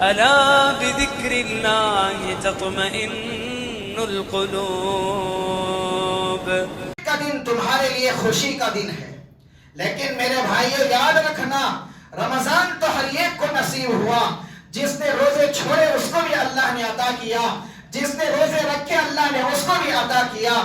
ألا بذكر الله تطمئن القلوب. کا دن تمہارے لیے خوشی کا دن ہے، لیکن میرے بھائیو یاد رکھنا رمضان تو ہر ایک کو نصیب ہوا. جس نے روزے چھوڑے اس کو بھی اللہ نے عطا کیا، جس نے روزے رکھے اللہ نے اس کو بھی عطا کیا،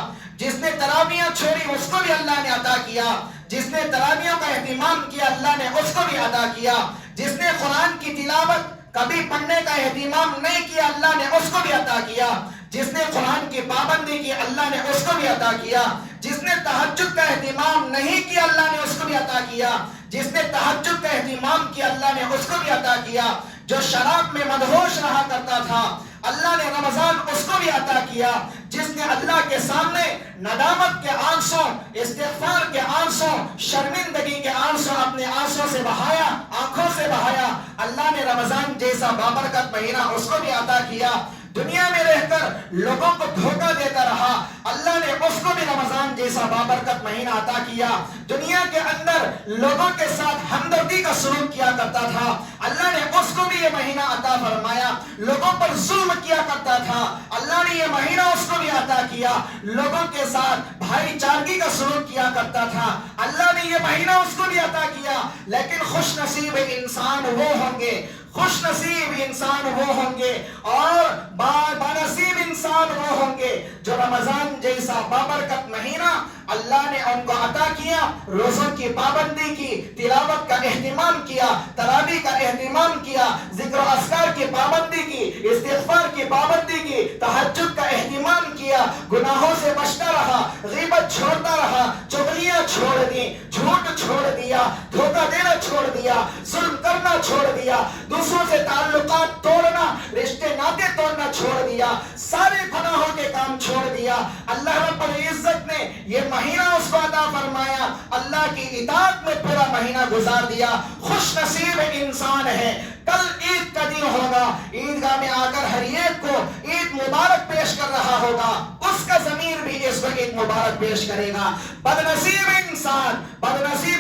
جس نے تراویح چھوڑی اس کو بھی اللہ نے عطا کیا، جس نے تراویح کا اہتمام کیا اللہ نے اس کو بھی عطا کیا، جس نے قرآن کی تلاوت کبھی پڑھنے کا اہتمام نہیں کیا اللہ نے اس کو بھی عطا کیا، جس نے قرآن کی پابندی کی اللہ نے اس کو بھی عطا کیا، جس نے تہجد کا اہتمام نہیں کیا اللہ نے اس کو بھی عطا کیا، جس نے تہجد کا اہتمام کیا اللہ نے اس کو بھی عطا کیا، جو شراب میں مدہوش رہا کرتا تھا اللہ نے رمضان اس کو بھی عطا کیا، جس نے اللہ کے سامنے ندامت کے آنسوں، استغفار کے آنسوں، شرمندگی کے آنسوں اپنے آنسوں سے بہایا، آنکھوں سے بہایا، اللہ نے رمضان جیسا بابرکت مہینہ اس کو بھی عطا کیا. دنیا میں رہ کر لوگوں کو دھوکہ دیتا رہا اللہ نے اس کو بھی رمضان جیسا بابرکت مہینہ عطا کیا. دنیا کے اندر لوگوں کے ساتھ ہمدردی کا سلوک کیا کرتا تھا اللہ نے اس کو بھی یہ مہینہ عطا فرمایا. لوگوں پر ظلم کیا کرتا تھا اللہ نے یہ مہینہ اس کو بھی عطا کیا. لوگوں کے ساتھ بھائی چارگی کا سلوک کیا کرتا تھا اللہ نے یہ مہینہ اس کو بھی عطا کیا. لیکن خوش نصیب انسان وہ ہوں گے، خوش نصیب انسان وہ ہوں گے اور بانصیب انسان وہ ہوں گے جو رمضان جیسا بابرکت مہینہ اللہ نے ان کو عطا کیا، روزوں کی پابندی کی، تلاوت کا اہتمام کیا، تراویح کا اہتمام کیا، ذکر و اذکار کی پابندی کی، استغفار کی پابندی کی، تہجد کا اہتمام کیا، گناہوں سے بچتا رہا، غیبت چھوڑتا رہا، چغلیاں چھوڑ دی، جھوٹ چھوڑ دیا، دھوکہ دینا چھوڑ دیا، ظلم کرنا چھوڑ دیا، دوسروں سے تعلقات توڑنا، رشتے ناطے توڑنا چھوڑ دیا، سارے گناہوں کے کام چھوڑ دیا. اللہ رب العزت نے یہ مہینہ اس کو عطا فرمایا، اللہ کی اطاعت میں پورا مہینہ گزار دیا. خوش نصیب انسان ہے. کل عید کا دن ہوگا، عیدگاہ میں آ کر ہر ایک کو عید مبارک پیش کر رہا ہوگا، اس کا ضمیر بھی اس کو عید مبارک پیش کرے گا. بدنصیب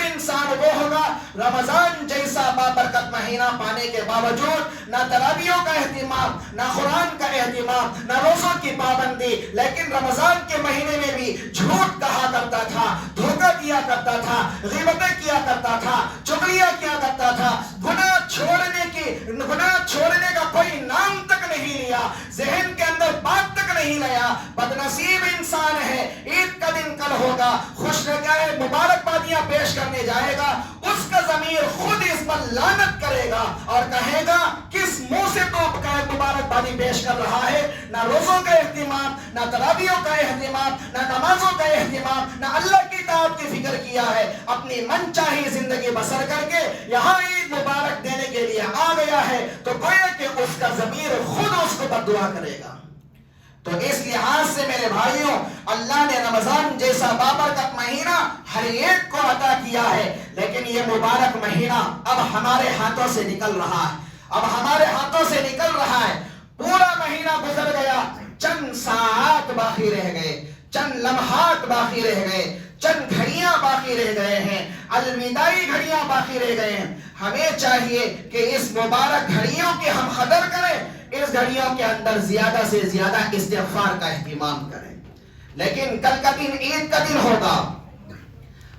انسان وہ ہوگا رمضان جیسا بابرکت مہینہ پانے کے باوجود نہ تراویحوں کا اہتمام، نہ قرآن کا اہتمام، نہ روزوں کی پابندی، لیکن رمضان کے مہینے میں بھی جھوٹ کہا کرتا تھا، دھوکہ دیا کرتا تھا، غیبتیں کیا کرتا تھا، چغلیاں کیا کرتا تھا، گناہ چھوڑنے کا کوئی نام تک نہیں لیا، ذہن کے اندر بات تک نہیں لیا. بدنصیب انسان ہے. عید کا دن کل ہوگا، خوش مبارکبادیاں پیش کرنے جائے گا، اس کا ضمیر خود اس پر لعنت کرے گا اور کہے گا کس منہ سے تو مبارکبادی پیش کر رہا ہے. نہ روزوں کا اہتمام، نہ تراویحوں کا اہتمام، نہ نمازوں کا اہتمام، نہ اللہ کی اطاعت کی فکر کیا ہے، اپنی من چاہی زندگی بسر کر کے یہاں عید مبارک دینے کے لیے آ گیا ہے تو گویا کہ اس کا ضمیر خود اس کو بددعا کرے گا. تو اس لحاظ سے میرے بھائیوں اللہ نے رمضان جیسا بابرکت مہینہ ہر ایک کو عطا کیا ہے، لیکن یہ مبارک مہینہ اب ہمارے ہاتھوں سے نکل رہا ہے. پورا مہینہ گزر گیا، چند ساعات باقی رہ گئے، چند لمحات باقی رہ گئے، چند گھڑیاں باقی رہ گئے ہیں، الوداعی گھڑیاں باقی رہ گئے ہیں. ہمیں چاہیے کہ اس مبارک گھڑیوں کی ہم قدر کریں، اس گھڑیوں کے اندر زیادہ سے زیادہ استغفار کا اہتمام کریں. لیکن کل کا دن عید کا دن ہوگا،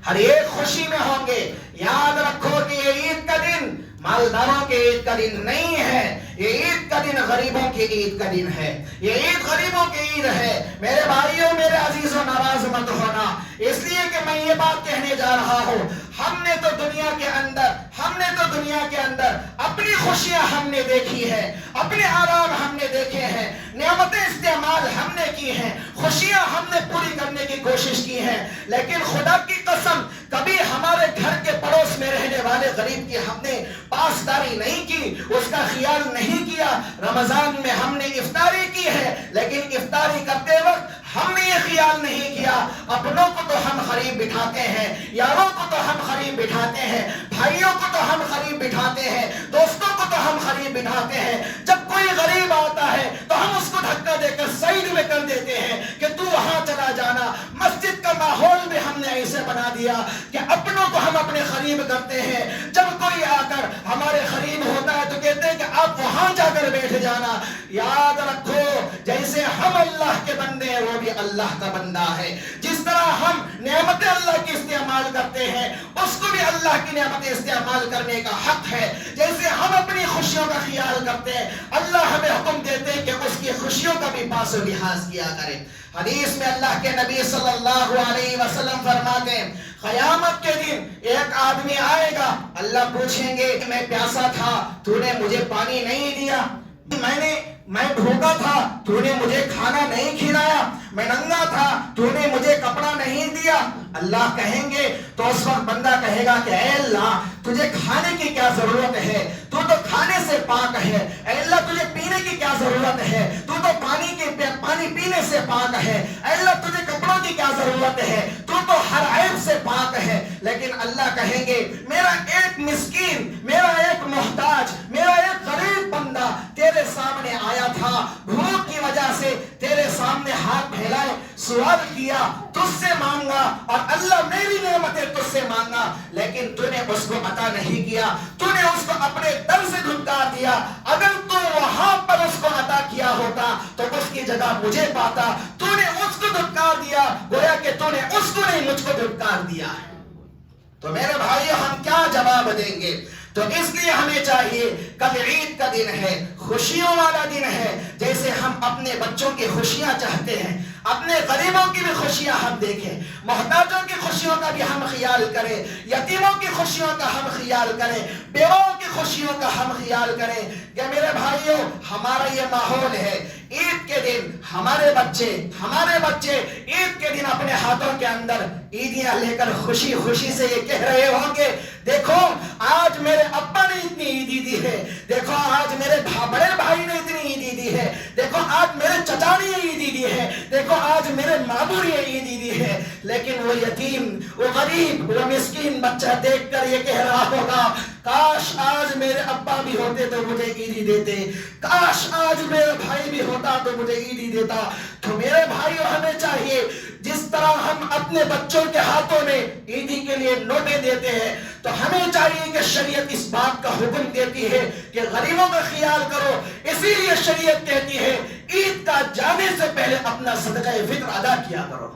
ہر ایک خوشی میں ہوں گے. یاد رکھو کہ یہ عید کا دن مالداروں کے عید کا دن نہیں ہے، یہ عید کا دن غریبوں کی عید کا دن ہے، یہ عید غریبوں کی عید ہے. میرے بھائیوں، میرے عزیزوں، ناراض مت ہونا اس لیے کہ میں یہ بات کہنے جا رہا ہوں. ہم نے تو دنیا کے اندر اپنی خوشیاں ہم نے دیکھی ہے، اپنے آرام ہم نے دیکھے ہیں، نعمتیں استعمال ہم نے کی ہیں، خوشیاں ہم نے پوری کرنے کی کوشش کی ہے. لیکن خدا کی قسم کبھی ہمارے گھر کے پڑوس میں رہنے والے غریب کی ہم نے پاسداری نہیں کی، اس کا خیال نہیں کیا. رمضان میں ہم نے افطاری کی ہے، لیکن افطاری کرتے وقت ہم نے یہ خیال نہیں کیا اپنوں کو تو ہم قریب بٹھاتے ہیں، یاروں کو تو ہم قریب بٹھاتے ہیں، بھائیوں کو تو ہم قریب بٹھاتے ہیں، دوستوں کو تو ہم قریب بٹھاتے ہیں. جب کوئی غریب آتا ہے تو ہم اس کو دھکا دے کر سائیڈ میں کر دیتے ہیں کہ تو وہاں چلا جانا. مسجد کا ماحول بھی ہم نے ایسے بنا دیا کہ اپنوں کو ہم اپنے قریب کرتے ہیں. جب کوئی آ کر ہمارے قریب ہوتا ہے تو کہتے ہیں کہ آپ وہاں جا کر کر بیٹھ جانا. یاد رکھو جیسے ہم اللہ کے بندے ہیں وہ بھی اللہ کا بندہ ہے. جس طرح ہم نعمت اللہ کی استعمال کرتے ہیں اس کو بھی اللہ کی نعمتیں استعمال کرنے کا حق ہے. جیسے ہم اپنی خوشیوں کا خیال کرتے ہیں اللہ ہمیں حکم دیتے ہیں کہ اس کی خوشیوں کا بھی پاس و لحاظ کیا کریں. حدیث میں اللہ کے نبی صلی اللہ علیہ وسلم فرماتے ہیں قیامت کے دن ایک آدمی آئے گا, اللہ پوچھیں گے میں پیاسا تھا تو نے مجھے پانی نہیں دیا, میں بھوکا تھا تو نے مجھے کھانا نہیں کھلایا, میں ننگا تھا تو نے مجھے کپڑا نہیں دیا. اللہ کہیں گے تو اس وقت بندہ کہے گا کہ اے اللہ تجھے کھانے کی کیا ضرورت ہے, تو کھانے سے پاک ہے. اے اللہ تجھے پینے کی کیا ضرورت ہے, تو پانی پینے سے پاک ہے. اے اللہ تجھے کپڑوں کی کیا ضرورت ہے, تو ہر عیب سے پاک ہے. لیکن اللہ کہیں گے میرا ایک مسکین, میرا ایک محتاج, میرا ایک غریب بندہ تیرے سامنے آیا تھا, بھوک کی وجہ سے تیرے سامنے ہاتھ پھیلائے, سوال کیا, تجھ سے مانگا, اور اللہ میری نعمتیں تجھ سے مانگا, لیکن تو نے اس کو عطا نہیں کیا, تو نے اس کو اپنے در سے دھکار دیا. اگر تو وہاں پر اس کو عطا کیا ہوتا تو اس کی جگہ مجھے پاتا. تو نے اس کو دھکار دیا, گویا کہ تو نے اس کو نہیں مجھ کو دھکار دیا ہے. تو میرے بھائیو ہم کیا جواب دیں گے؟ تو اس لیے ہمیں چاہیے, کل عید کا دن ہے, خوشیوں والا دن ہے. جیسے ہم اپنے بچوں کی خوشیاں چاہتے ہیں, اپنے غریبوں کی بھی خوشیاں ہم دیکھیں, محتاجوں کی خوشیوں کا بھی ہم خیال کریں, یتیموں کی خوشیوں کا ہم خیال کریں, بیواؤں کی خوشیوں کا ہم خیال کریں. کہ میرے بھائیوں ہمارا یہ ماحول ہے, عید کے دن ہمارے بچے عید کے دن اپنے ہاتھوں کے اندر عیدیاں لے کر خوشی خوشی سے یہ کہہ رہے ہوں گے دیکھو آج میرے ابا نے اتنی عیدی دی ہے, دیکھو آج میرے بڑے بھائی نے اتنی عیدی دی ہے, دیکھو آج میرے چچا نے عیدی دی ہے, دیکھو آج میرے ماموں نے عیدی دی ہے. لیکن وہ یتیم, وہ غریب, وہ مسکین بچہ دیکھ کر یہ کہہ رہا ہوگا کاش آج میرے ابا بھی ہوتے تو مجھے عیدی دیتے, کاش آج میرے بھائی بھی ہوتا تو مجھے عیدی دیتا. تو میرے بھائیوں ہمیں چاہیے جس طرح ہم اپنے بچوں کے ہاتھوں میں عیدی کے لیے نوٹیں دیتے ہیں تو ہمیں چاہیے کہ شریعت اس بات کا حکم دیتی ہے کہ غریبوں کا خیال کرو. اسی لیے شریعت کہتی ہے عید کا جانے سے پہلے اپنا صدقہ فطر ادا کیا کرو,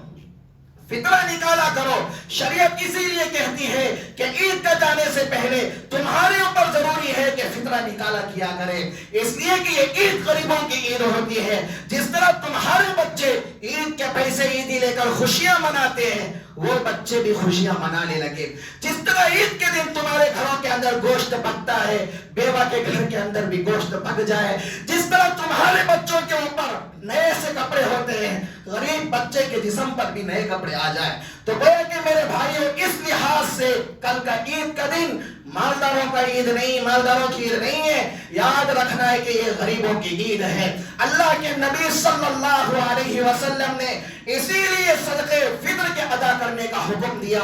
فطرہ نکالا کرو. شریعت اسی لیے کہتی ہے کہ عید کا جانے سے پہلے تمہارے اوپر ضروری ہے کہ فطرہ نکالا کیا کرے, اس لیے کہ یہ عید غریبوں کی عید ہوتی ہے. جس طرح تمہارے بچے عید کے پیسے عیدی لے کر خوشیاں مناتے ہیں وہ بچے بھی خوشیاں منانے لگے. جس طرح عید کے دن تمہارے گھروں کے اندر گوشت پکتا ہے, بیوہ کے گھر کے اندر بھی گوشت پک جائے. جس طرح تمہارے بچوں کے اوپر نئے سے کپڑے ہوتے ہیں, غریب بچے کے جسم پر بھی نئے کپڑے آ جائیں. تو گویا کہ میرے بھائیوں اس لحاظ سے کل کا عید کا دن مالداروں کا عید نہیں, مالداروں کی عید نہیں ہے. یاد رکھنا ہے کہ یہ غریبوں کی عید ہے. اللہ کے نبی صلی اللہ علیہ وسلم نے اسی لیے صدقے فطر کے ادا کرنے کا حکم دیا.